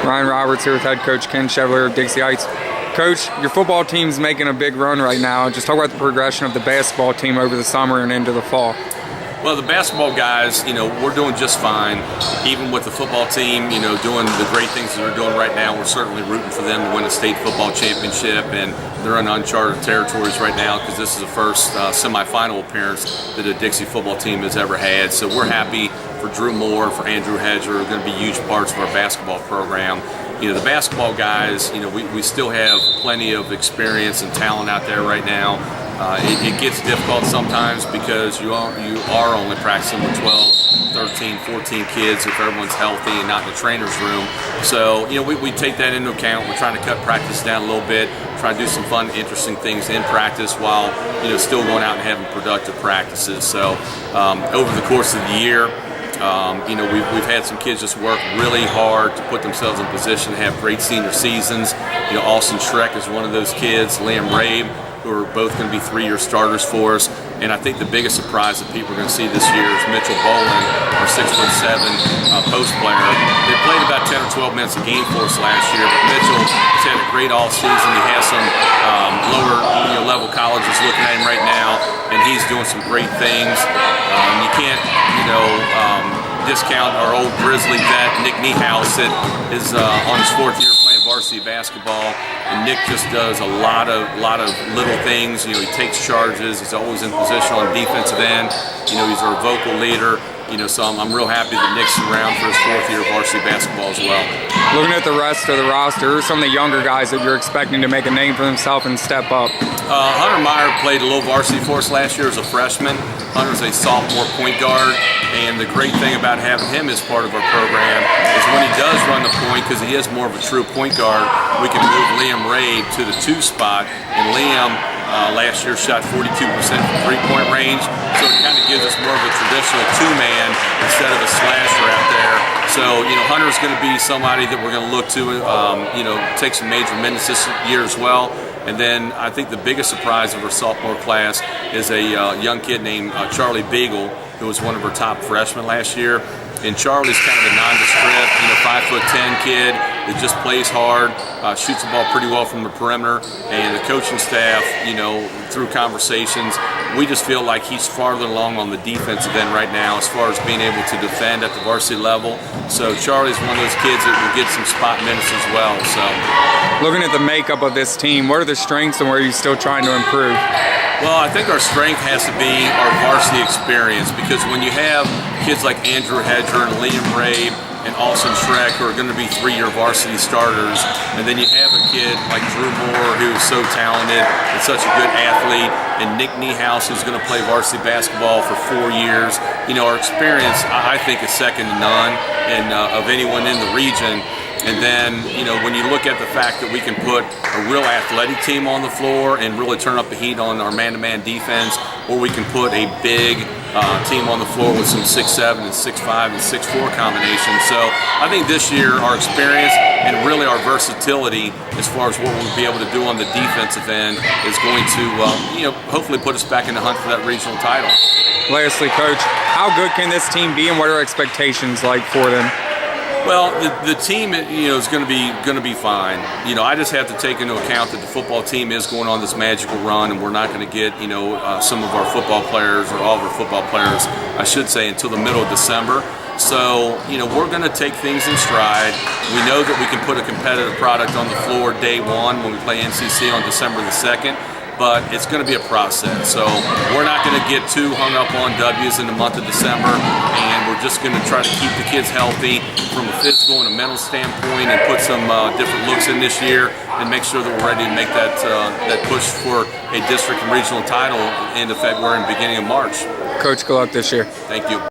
Ryan Roberts here with head coach Ken Chevalier of Dixie Heights. Coach, your football team's making a big run right now. Just talk about the progression of the basketball team over the summer and into the fall. Well, the basketball guys, we're doing just fine. Even with the football team, doing the great things that they're doing right now, we're certainly rooting for them to win a state football championship, and they're in uncharted territories right now because this is the first semifinal appearance that a Dixie football team has ever had. So we're happy for Drew Moore, for Andrew Hedger, are going to be huge parts of our basketball program. The basketball guys, we still have plenty of experience and talent out there right now. It gets difficult sometimes because you are only practicing with 12, 13, 14 kids if everyone's healthy and not in the trainer's room. So, we take that into account. We're trying to cut practice down a little bit, try to do some fun, interesting things in practice while, still going out and having productive practices. So, over the course of the year, we've had some kids just work really hard to put themselves in position to have great senior seasons. Austin Schreck is one of those kids, Liam Rabe, who are both going to be 3-year starters for us. And I think the biggest surprise that people are going to see this year is Mitchell Boland, our 6'7" post player. They played about 10 or 12 minutes a game for us last year, but Mitchell has had a great all season. He has some lower level colleges looking at him right now, and he's doing some great things. You can't discount our old Grizzly vet, Nick Niehaus, that is on his 4th year playing varsity basketball. And Nick just does a lot of little things. He takes charges. He's always in position on defensive end. He's our vocal leader. So I'm real happy that Nick's around for his 4th year of varsity basketball as well. Looking at the rest of the roster, who are some of the younger guys that you're expecting to make a name for themselves and step up? Hunter Meyer played a little varsity for us last year as a freshman. Hunter's a sophomore point guard, and the great thing about having him as part of our program is when he does run the point, because he is more of a true point guard, we can move Liam Rabe to the 2 spot, and Liam last year shot 42% from three-point range, so it kind of gives us more of a traditional 2-man instead of a slasher out there. So, Hunter's going to be somebody that we're going to look to, take some major minutes this year as well. And then I think the biggest surprise of our sophomore class is a young kid named Charlie Beagle, who was one of our top freshmen last year. And Charlie's kind of a nondescript, 5'10" kid that just plays hard, shoots the ball pretty well from the perimeter. And the coaching staff, through conversations, we just feel like he's farther along on the defensive end right now as far as being able to defend at the varsity level. So Charlie's one of those kids that will get some spot minutes as well. So, looking at the makeup of this team, what are the strengths and where are you still trying to improve? Well, I think our strength has to be our varsity experience, because when you have kids like Andrew Hedger and Liam Rabe and Austin Schreck, who are going to be 3-year varsity starters, and then you have a kid like Drew Moore, who's so talented and such a good athlete, and Nick Niehaus, who's going to play varsity basketball for 4 years. Our experience, I think, is second to none of anyone in the region. And then, when you look at the fact that we can put a real athletic team on the floor and really turn up the heat on our man-to-man defense, or we can put a big team on the floor with some 6'7" and 6'5" and 6'4" combinations. So I think this year our experience and really our versatility as far as what we'll be able to do on the defensive end is going to, hopefully put us back in the hunt for that regional title. Lastly, Coach, how good can this team be and what are expectations like for them? Well, the team, is going to be fine. I just have to take into account that the football team is going on this magical run, and we're not going to get, some of our football players, or all of our football players, I should say, until the middle of December. So, we're going to take things in stride. We know that we can put a competitive product on the floor day one when we play NCC on December the 2nd. But it's going to be a process. So we're not going to get too hung up on W's in the month of December, and we're just going to try to keep the kids healthy from a physical and a mental standpoint, and put some different looks in this year, and make sure that we're ready to make that push for a district and regional title end of February and beginning of March. Coach, good luck this year. Thank you.